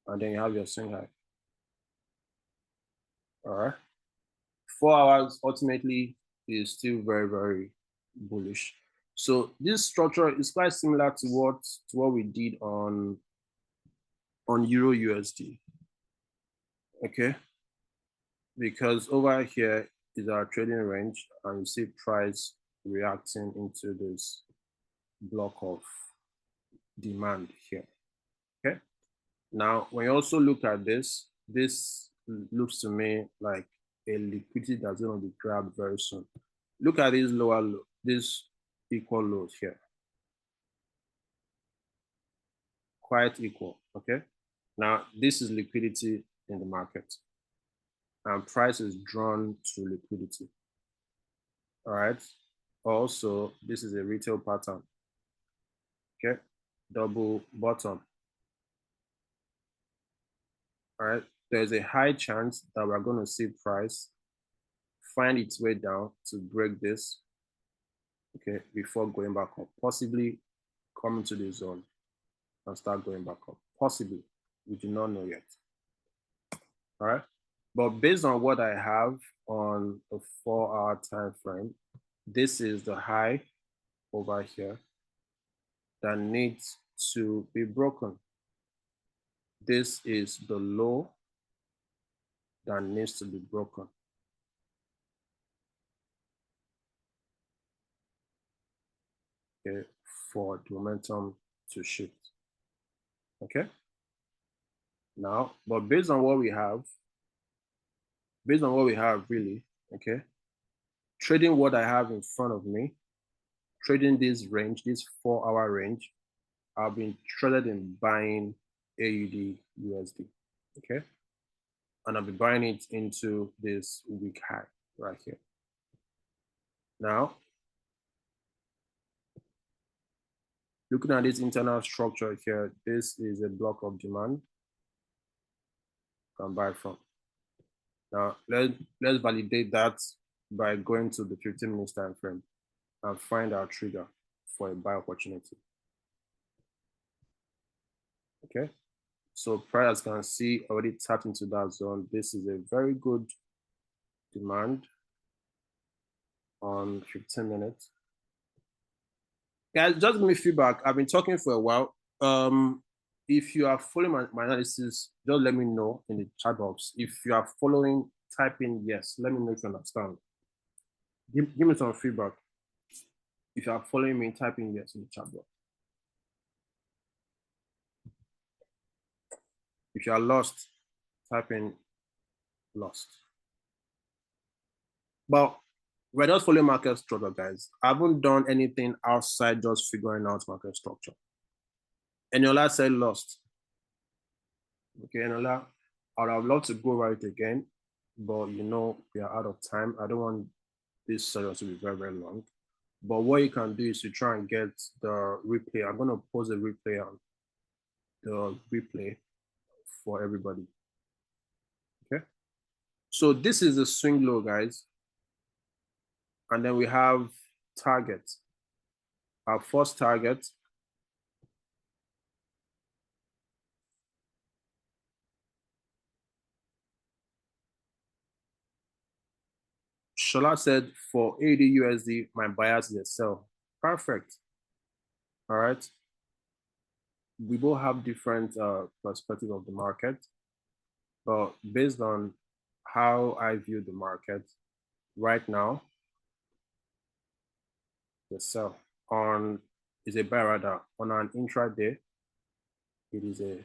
and then you have your swing high. All right, 4 hours ultimately is still very, very bullish. So this structure is quite similar to what we did on EURUSD. Okay, because over here is our trading range, and you see price reacting into this block of demand here. Okay, now when you also look at this looks to me like a liquidity that's going to be grabbed very soon. Look at these lower low, this equal lows here, quite equal. Okay, now this is liquidity in the market, and price is drawn to liquidity. All right, also this is a retail pattern. Okay, double bottom. All right, there's a high chance that we're going to see price find its way down to break this, okay, before going back up, possibly coming to the zone and start going back up. Possibly, we do not know yet. All right, but based on what I have on a 4-hour time frame, this is the high over here that needs to be broken. This is the low that needs to be broken. Okay, for the momentum to shift. Okay. Now, but based on what we have really, okay, trading what I have in front of me, trading this range, this 4-hour range, I've been traded in buying AUD USD, okay? And I'll be buying it into this week high right here. Now, looking at this internal structure here, this is a block of demand. Can buy from. Now, let's validate that by going to the 15 minutes time frame and find our trigger for a buy opportunity. Okay, so price can see already tapped into that zone. This is a very good demand on 15 minutes. Guys, just give me feedback. I've been talking for a while. if you are following my analysis, just let me know in the chat box. If you are following, type in yes. Let me know if you understand. Give me some feedback. If you are following me, type in yes in the chat box. If you are lost, type in lost. But we're just following market structure, guys. I haven't done anything outside just figuring out market structure. Eniola said lost. Okay, Eniola, I would have loved to go over it again, but you know, we are out of time. I don't want this session to be very, very long. But what you can do is to try and get the replay. I'm going to post the replay on the replay for everybody. Okay. So this is the swing low, guys. And then we have target. Our first target. Shola said for EURUSD, my bias is a sell. Perfect. All right. We both have different perspective of the market, but based on how I view the market right now, the sell on is a buy rather. On an intraday, it is a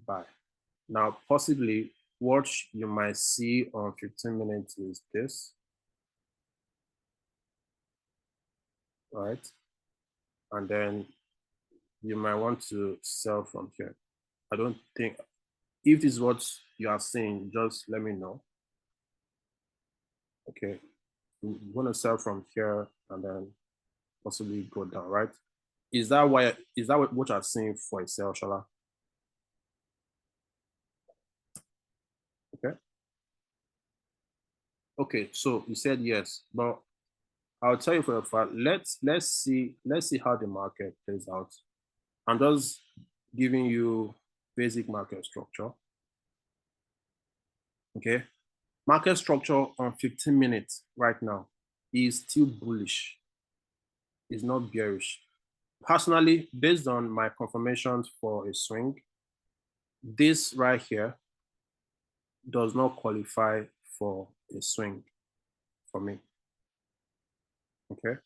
buy. Now, possibly what you might see on 15 minutes is this. All right. And then you might want to sell from here. I don't think, if this is what you are seeing, just let me know. Okay. You want to sell from here and then possibly go down, right? Is that what you're seeing for a sell, Shola? Okay. Okay, so you said yes, but I'll tell you for a fact. Let's see how the market plays out. I'm just giving you basic market structure. Okay, market structure on 15 minutes right now is still bullish. It's not bearish. Personally, based on my confirmations for a swing, this right here does not qualify for a swing for me. Okay,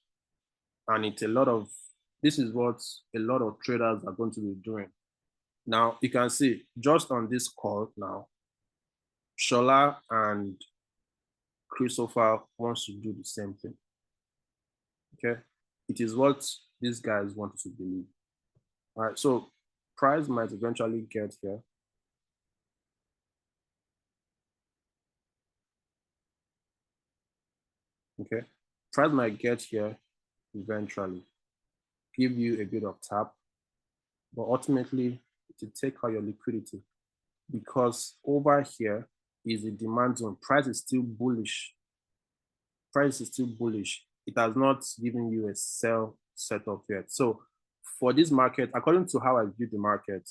and it's a lot of, this is what a lot of traders are going to be doing. Now you can see just on this call now, Shola and Christopher wants to do the same thing. Okay, it is what these guys want to believe. All right, so price might eventually get here. Okay, price might get here eventually, give you a bit of tap, but ultimately to take out your liquidity, because over here is the demand zone. Price is still bullish. Price is still bullish. It has not given you a sell setup yet. So for this market, according to how I view the market,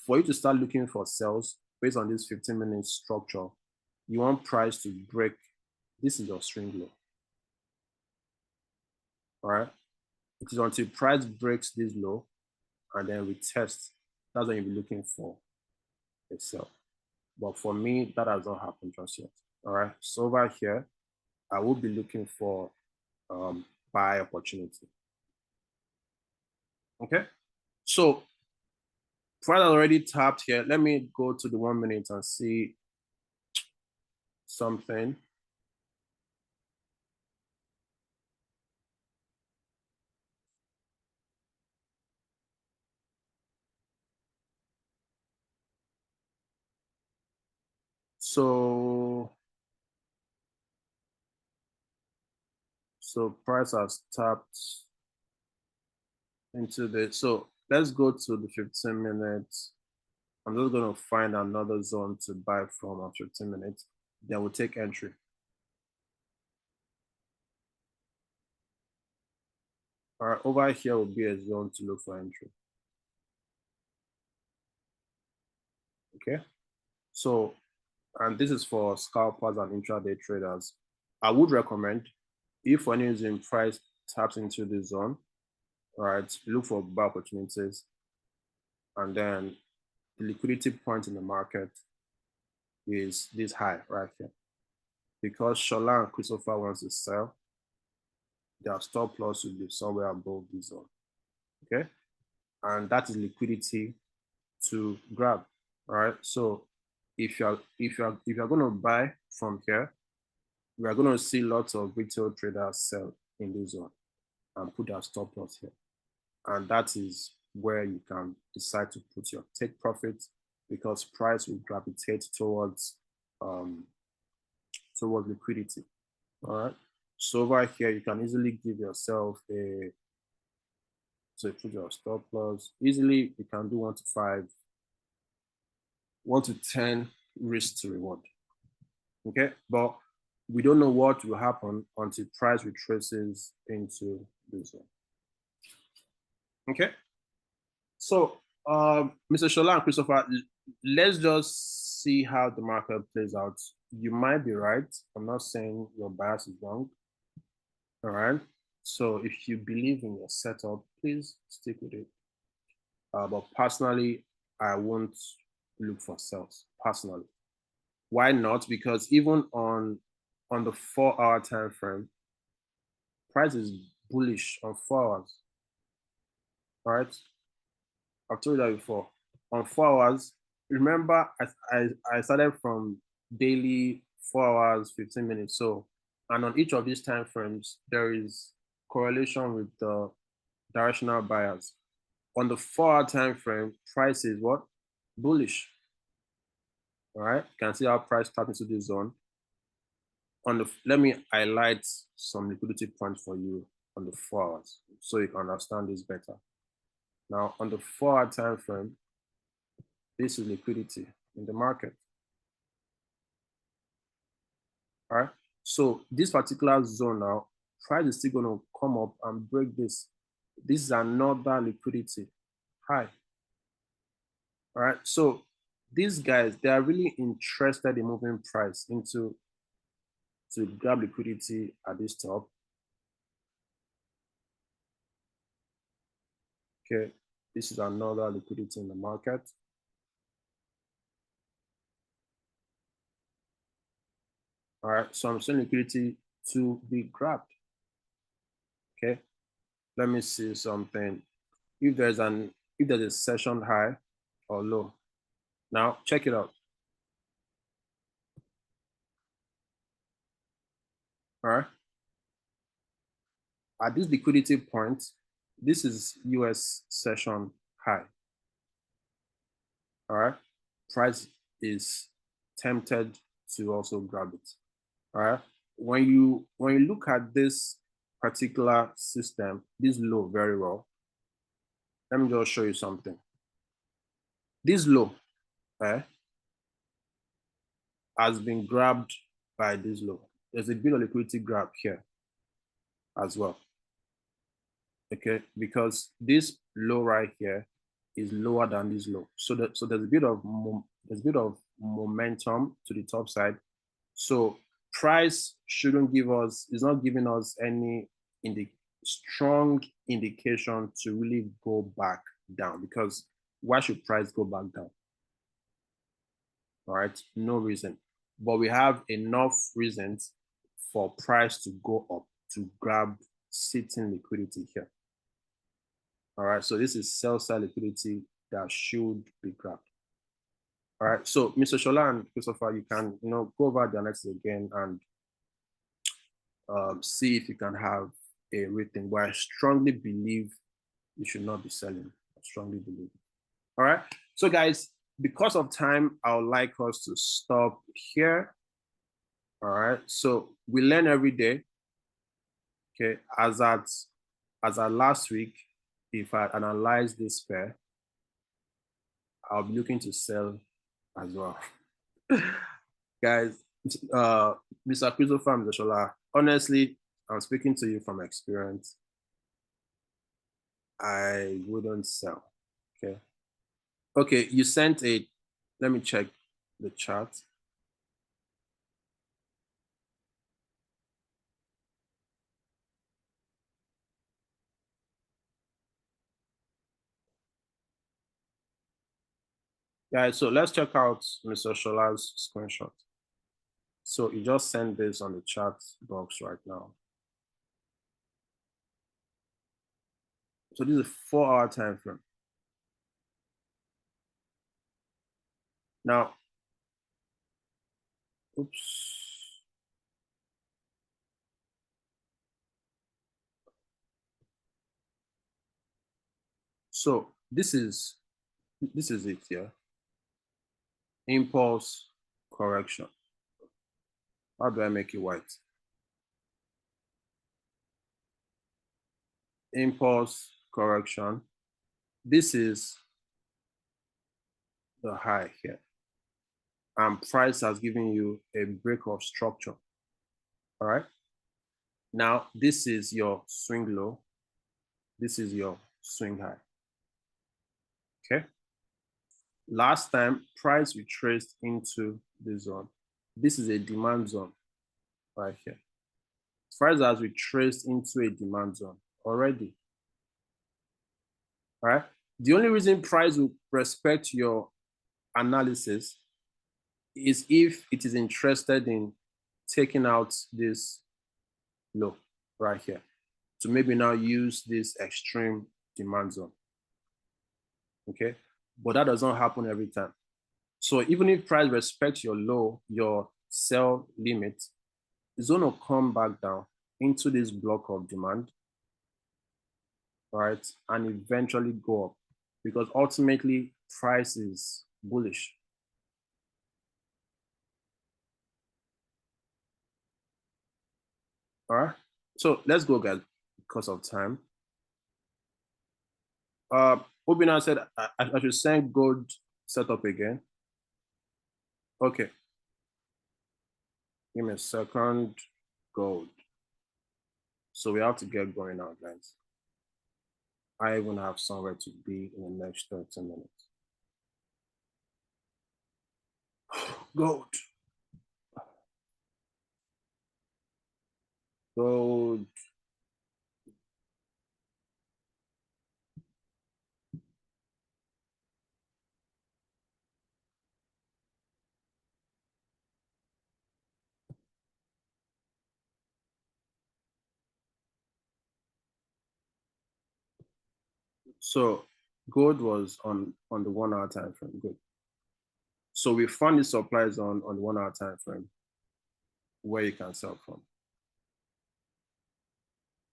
for you to start looking for sells based on this 15-minute structure, you want price to break. This is your string low. All right. It is until price breaks this low and then we test. That's when you'll be looking for a sell. But for me, that has not happened just yet. All right. So over here, I will be looking for buy opportunity. Okay. So price already tapped here. Let me go to the 1 minute and see something. So price has tapped into the, so let's go to the 15 minutes. I'm just going to find another zone to buy from at 15 minutes. Then we'll take entry. All right, over here will be a zone to look for entry. Okay, so, and this is for scalpers and intraday traders. I would recommend, if for any reason price taps into this zone, all right, look for buy opportunities and then the liquidity point in the market is this high right here. Because Shola and Christopher wants to sell, their stop loss will be somewhere above this zone. Okay, and that is liquidity to grab. All right. So if you're going to buy from here, we are going to see lots of retail traders sell in this zone and put their stop loss here. And that is where you can decide to put your take profit, because price will gravitate towards liquidity. All right. So over here, you can easily give yourself so put your stop loss. Easily, you can do 1 to 5, 1 to 10 risk to reward. Okay, but we don't know what will happen until price retraces into this one. Okay, so Mr. Shola and Christopher, let's just see how the market plays out. You might be right. I'm not saying your bias is wrong. All right. So if you believe in your setup, please stick with it. But personally, I won't look for sales. Personally, why not? Because even on the 4-hour time frame, price is bullish on 4 hours. All right. I've told you that before. On 4 hours, remember I started from daily 4 hours, 15 minutes. So, and on each of these time frames, there is correlation with the directional buyers. On the 4-hour time frame, price is what? Bullish. All right. You can see how price taps into this zone. Let me highlight some liquidity points for you on the 4 hours so you can understand this better. Now, on the 4-hour time frame, this is liquidity in the market. All right. So this particular zone now, price is still going to come up and break this. This is another liquidity high. All right. So these guys, they are really interested in moving price to grab liquidity at this top. Okay. This is another liquidity in the market. All right. So I'm seeing liquidity to be grabbed. Okay. Let me see something. If there's a session high or low. Now check it out. All right. At this liquidity point, this is US session high. All right. Price is tempted to also grab it. All right. When you look at this particular system, this low very well, let me just show you something. This low has been grabbed by this low. There's a bit of liquidity grab here as well. Okay, because this low right here is lower than this low. So there's a bit of momentum to the top side. So price shouldn't give us, is not giving us any strong indication to really go back down, because why should price go back down? All right, no reason. But we have enough reasons for price to go up to grab sitting liquidity here. All right, so this is sell side liquidity that should be grabbed. All right, so Mr. Shola and Christopher, you can go over the analysis again and see if you can have a rating. But I strongly believe you should not be selling. I strongly believe. All right, so guys, because of time, I would like us to stop here. All right, so we learn every day. Okay, as at last week, if I analyze this pair, I'll be looking to sell as well. Guys, Mr. Christopher and Mr. Shola, honestly, I'm speaking to you from experience. I wouldn't sell. Okay. Okay, you sent let me check the chart. Yeah, so let's check out Mr. Shola's screenshot. So he just sent this on the chat box right now. So this is a 4-hour time frame. Now, oops. So this is it here. Impulse correction. How do I make it white? Impulse correction. This is the high here. And price has given you a break of structure. All right. Now, this is your swing low. This is your swing high. Okay. Last time, price retraced into the zone. This is a demand zone right here. Price has retraced into a demand zone already. All right. The only reason price will respect your analysis is if it is interested in taking out this low right here to maybe now use this extreme demand zone. Okay. But that does not happen every time. So even if price respects your low, your sell limit, it's going to come back down into this block of demand, right? And eventually go up because ultimately price is bullish. All right. So let's go, guys, because of time. Obina said I should send gold setup again. Okay. Give me a second. Gold. So we have to get going now, guys. I even have somewhere to be in the next 30 minutes. Gold. Gold. So gold was on the 1 hour time frame. Good. So we found the supplies on the 1 hour time frame where you can sell from.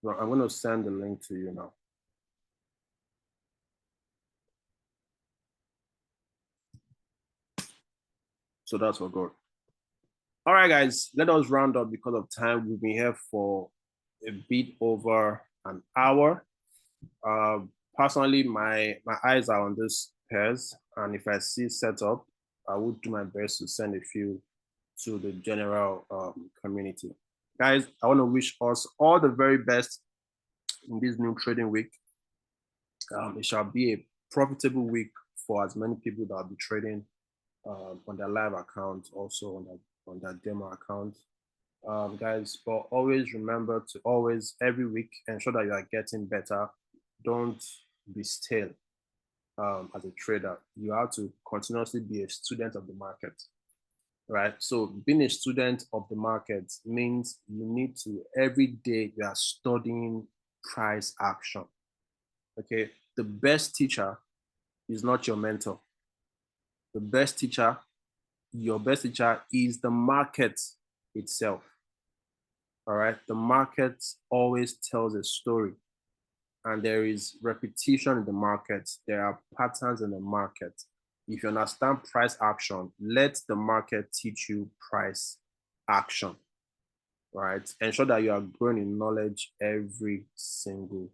So I'm going to send the link to you now. So that's for gold. All right, guys, let us round up because of time. We've been here for a bit over an hour. Personally, my eyes are on these pairs, and if I see setup, I would do my best to send a few to the general community. Guys, I want to wish us all the very best in this new trading week. It shall be a profitable week for as many people that will be trading on their live account, also on their demo account. Guys, but always remember to always every week ensure that you are getting better. Don't be stale as a trader. You have to continuously be a student of the market, right? So being a student of the market means you need to every day you are studying price action. Okay, the best teacher is not your mentor. The best teacher, your best teacher is the market itself. All right, the market always tells a story, and there is repetition in the market. There are patterns in the market. If you understand price action, let the market teach you price action, right? Ensure that you are growing in knowledge every single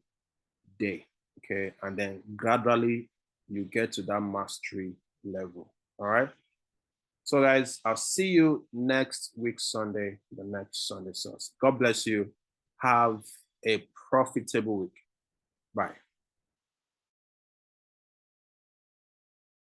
day, okay? And then gradually you get to that mastery level, all right? So guys, I'll see you next week, Sunday, the next Sunday source. God bless you. Have a profitable week. Bye.